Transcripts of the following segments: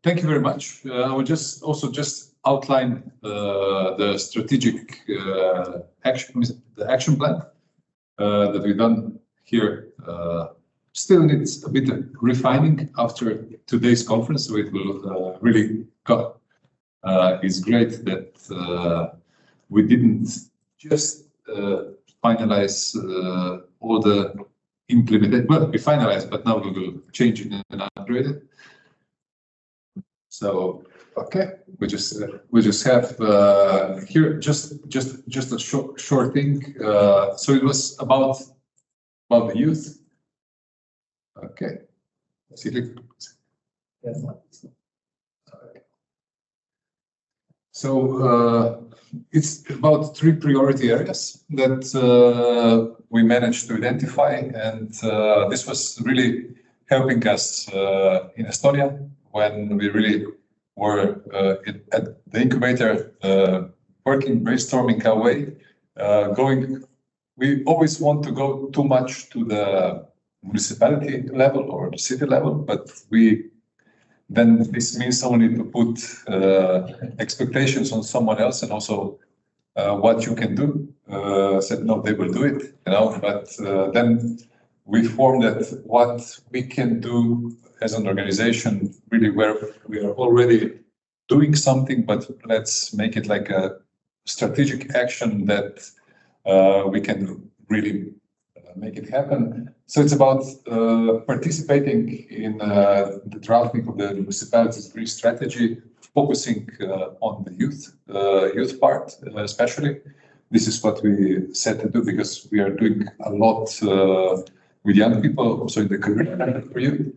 Thank you very much. I will just outline the strategic action plan that we've done here. Still needs a bit of refining after today's conference, so it will really got. It's great that we didn't just finalize all the implemented. Well, we finalized, but now we will change it and upgrade it. So okay, we just have here just a short thing. So it was about the youth. Okay, so it's about 3 priority areas that we managed to identify, and this was really helping us in Estonia when we really were at the incubator working, brainstorming our way, going. We always want to go too much to the municipality level or the city level, but then this means only to put expectations on someone else and also what you can do. Said no, they will do it, you know. But then we formed that what we can do as an organization, really, where we are already doing something, but let's make it like a strategic action that we can really make it happen. So it's about participating in the drafting of the municipality's green strategy, focusing on the youth part especially. This is what we set to do because we are doing a lot with young people, also in the career for youth.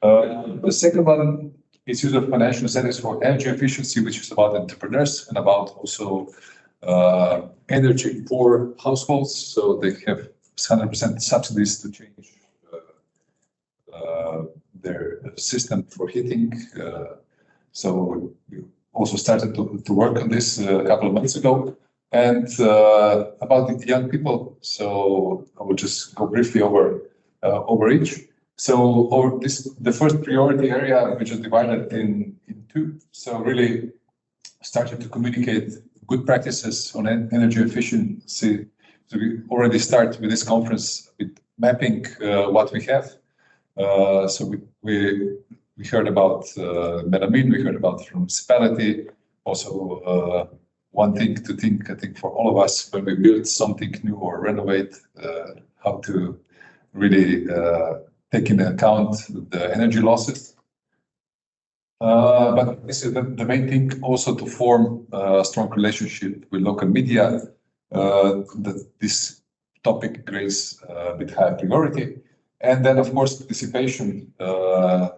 The second one is use of financial incentives for energy efficiency, which is about entrepreneurs and about also energy poor households, so they have 100% subsidies to change their system for heating. So we also started to work on this a couple of months ago. And about the young people, so I will just go briefly over each. So the first priority area, which is divided in two, so really started to communicate good practices on energy efficiency. So we already start with this conference with mapping what we have. So we heard about Melamine, we heard about the municipality. Also, one thing to think, I think, for all of us when we build something new or renovate, how to really take into account the energy losses. But this is the main thing, also to form a strong relationship with local media. That this topic gains a bit higher priority, and then of course participation to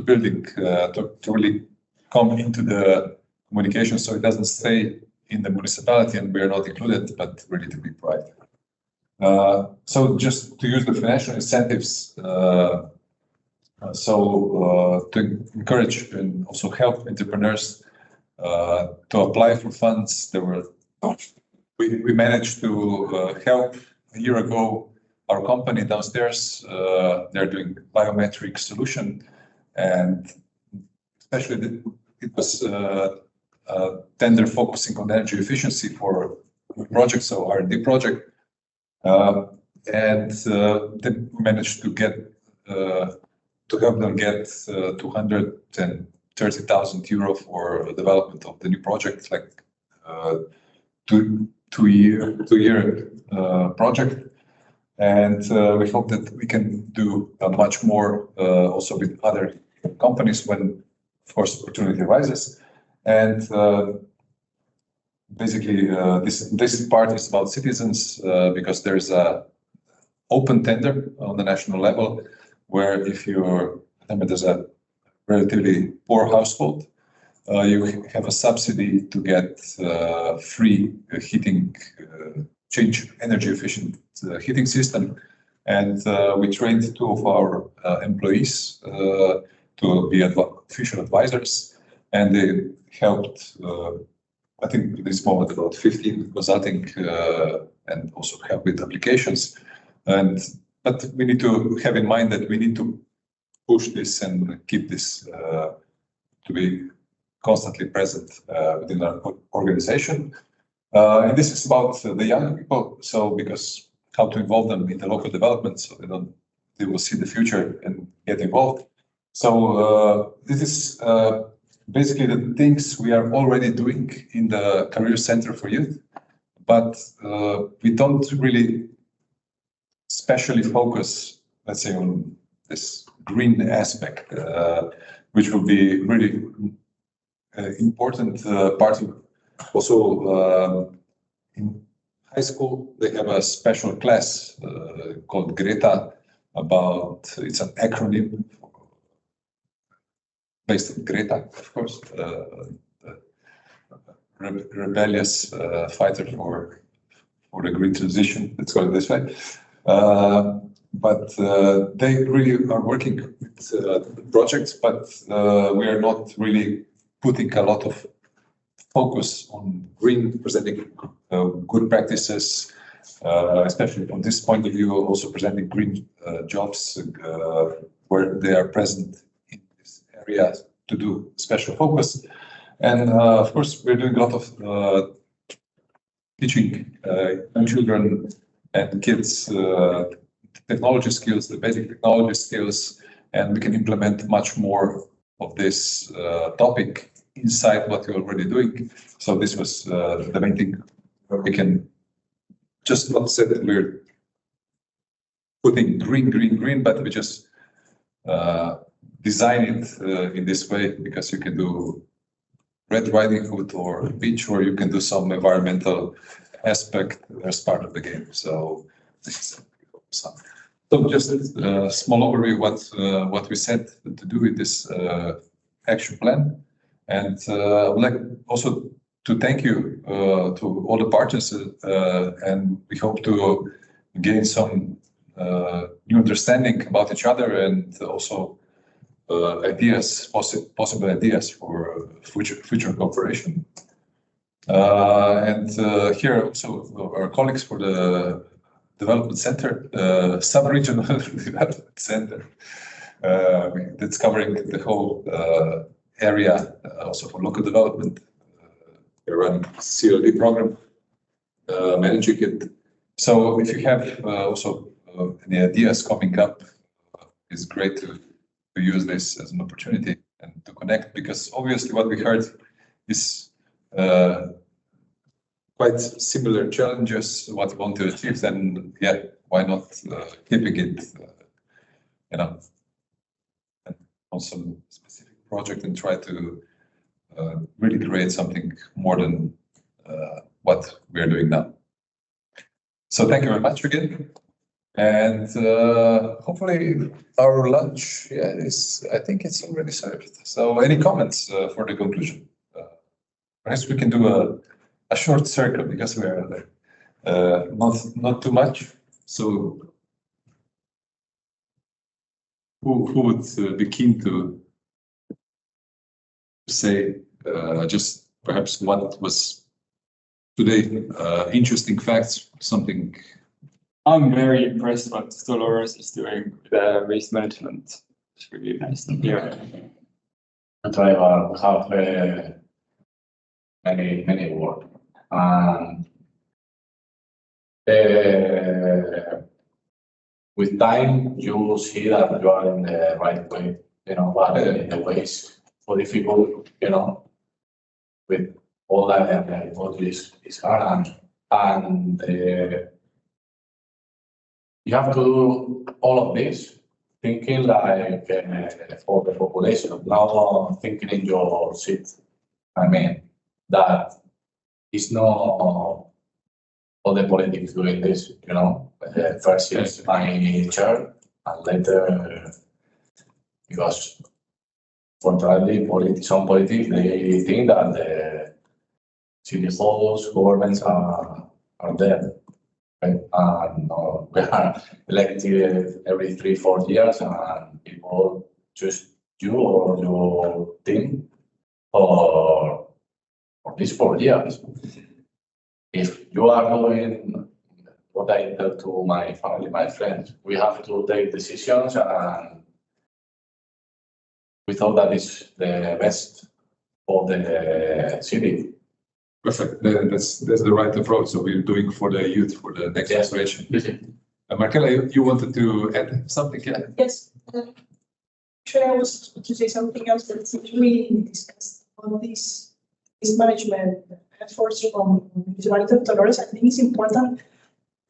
building to really come into the communication, so it doesn't stay in the municipality and we are not included, but really to be proactive. So just to use the financial incentives, to encourage and also help entrepreneurs to apply for funds. We managed to help a year ago our company downstairs. They're doing biometric solution, and especially it was a tender focusing on energy efficiency for projects, so R&D project, and they managed to get to help them get 230,000 euro for development of the new project, like two-year project, and we hope that we can do much more also with other companies when, of course, opportunity arises. And basically, this part is about citizens because there's a open tender on the national level where if there's a relatively poor household, you have a subsidy to get free heating, change energy efficient heating system. And we trained 2 of our employees to be official advisors, and they helped, I think at this moment about 15 consulting and also help with applications. But we need to have in mind that we need to push this and keep this to be constantly present within our organization. And this is about the young people. So because how to involve them in the local development, so they will see the future and get involved. So this is basically the things we are already doing in the Career Center for Youth, but we don't really especially focus, let's say, on this green aspect, which will be really important part of. Also, in high school, they have a special class called Greta. It's an acronym based on Greta, of course, rebellious fighter for the green transition. Let's call it this way. But they really are working with projects, but we are not really putting a lot of focus on green, presenting good practices, especially from this point of view, also presenting green jobs where they are present in this area to do special focus. And of course, we're doing a lot of teaching young children and kids technology skills, the basic technology skills, and we can implement much more of this topic inside what you're already doing. So this was the main thing where we can just not say that we're putting green, but we just design it in this way, because you can do Red Riding Hood or beach, or you can do some environmental aspect as part of the game. So this is so just a small overview what we said to do with this action plan. And I would like also to thank you to all the partners, and we hope to gain some new understanding about each other, and also ideas, possible ideas for future cooperation. And here also our colleagues for the development center, sub-regional development center, that's covering the whole area, also for local development. We're running CLD program, managing it. So if you have also any ideas coming up, it's great to use this as an opportunity and to connect, because obviously what we heard is quite similar challenges, what we want to achieve, then yeah, why not keeping it, on some specific project and try to really create something more than what we are doing now. So thank you very much again. And hopefully our lunch, I think it's already served. So any comments for the conclusion? Perhaps we can do a short circle, because we are not too much. So who would be keen to say just perhaps what was today interesting facts, something? I'm very impressed what Dolores is doing with waste management. It's really nice to hear. And I have many work. With time, you will see that you are in the right way, but in the ways for difficult, with all that all this is hard, and you have to do all of this thinking like for the population, not thinking in your seat. I mean, that is not all the politics doing this, first is my chair, and later, because contrarily, some politics, they think that the city halls, governments are dead. Right? And we are elected every 3-4 years, and people choose you or your team for these 4 years. If you are doing what I tell to my family, my friends, we have to take decisions, and we thought that is the best for the city. Perfect. That's the right approach. So we're doing for the youth, for the next Yes. generation. Yes. Markela, you wanted to add something? Yeah. Yes. Actually, I was to say something else that's really discussed on this management efforts from municipality of Dolores. I think it's important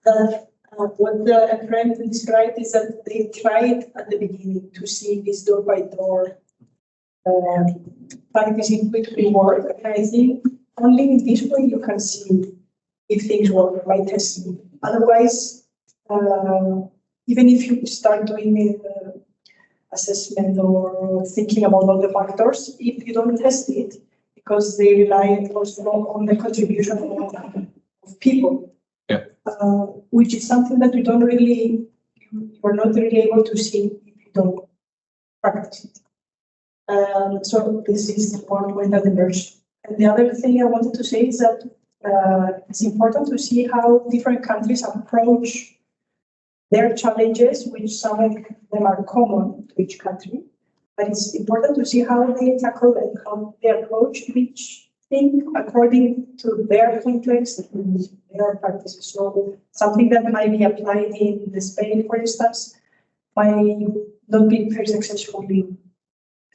that what the friend described is that they tried at the beginning to see this door by door practicing between work. And I think only in this way you can see if things work by testing. Otherwise, even if you start doing assessment or thinking about all the factors, if you don't test it, because they rely also on the contribution of people, which is something that you're not really able to see if you don't practice it. So this is one way that emerged. And the other thing I wanted to say is that it's important to see how different countries approach their challenges, which some of them are common to each country. But it's important to see how they tackle and how they approach each thing according to their context and their practices. So something that might be applied in Spain, for instance, might not be very successful in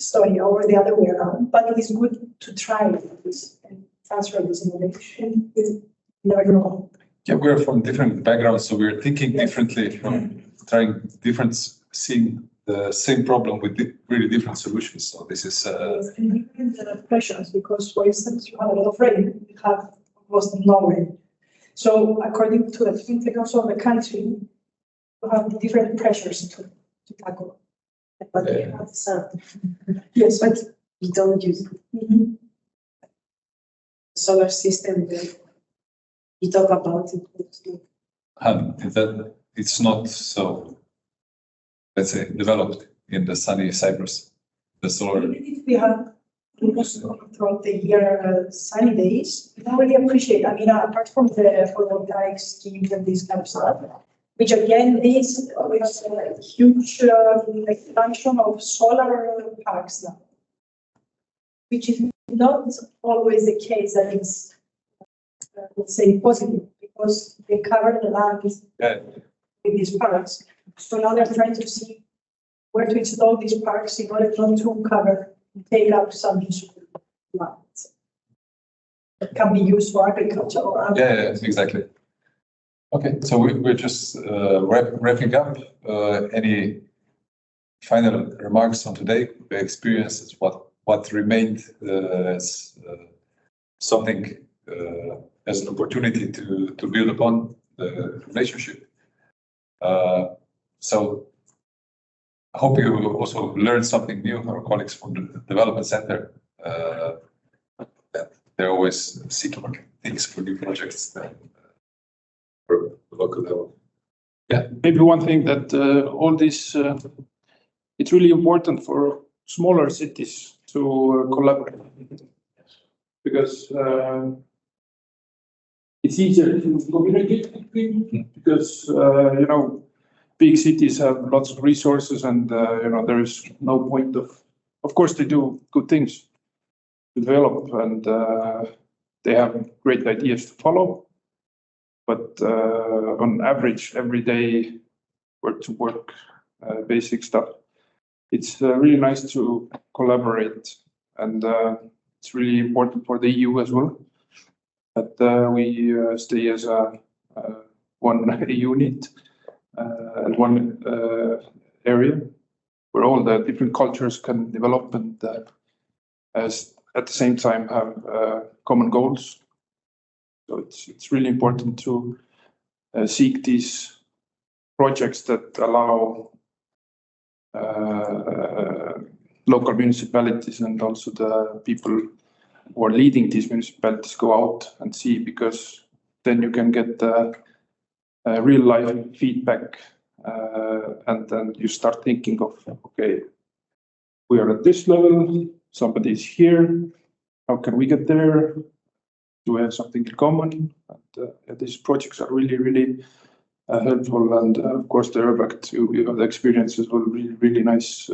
Estonia or the other way around. But it is good to try this and transfer this innovation. You never know. Yeah, we're from different backgrounds, so we're thinking differently, from trying different, seeing the same problem with really different solutions. So this is different pressures, because, for instance, you have a lot of rain, you have almost no rain. So according to the fintech also of the country, you have different pressures to tackle. But they have some. Yes, but We don't use the solar system. You talk about it. that it's not so, let's say, developed in the sunny Cyprus. The solar. If we have almost throughout the year sunny days, we don't really appreciate. I mean, apart from the photovoltaic schemes and this kind of stuff, which again, this is a huge expansion of solar parks now, which is not always the case that it's, let's say, positive, because they cover the land with these parks. So now they're trying to see where to install these parks in order not to take up some useful lands that can be used for agriculture or other. Yeah, exactly. Okay, so we're just wrapping up. Any final remarks on today? The experiences, what remained as something as an opportunity to build upon the relationship. So I hope you also learned something new. Our colleagues from the Development Center, that they're always seeking things for new projects for the local level. Yeah. Maybe one thing that all this, it's really important for smaller cities to collaborate, because it's easier to communicate because big cities have lots of resources, and there is no point of course they do good things to develop, and they have great ideas to follow, but on average every day work basic stuff. It's really nice to collaborate, and it's really important for the EU as well that we stay as one unit. And one area where all the different cultures can develop and as at the same time have common goals. So it's really important to seek these projects that allow local municipalities and also the people who are leading these municipalities go out and see, because then you can get real life feedback, and then you start thinking of, okay, we are at this level, somebody is here, how can we get there? Do we have something in common? And these projects are really helpful, and of course the Urbact, the experiences were really nice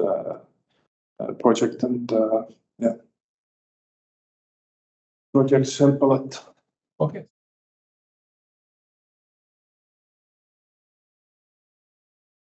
project, and yeah, projects help a lot. Okay.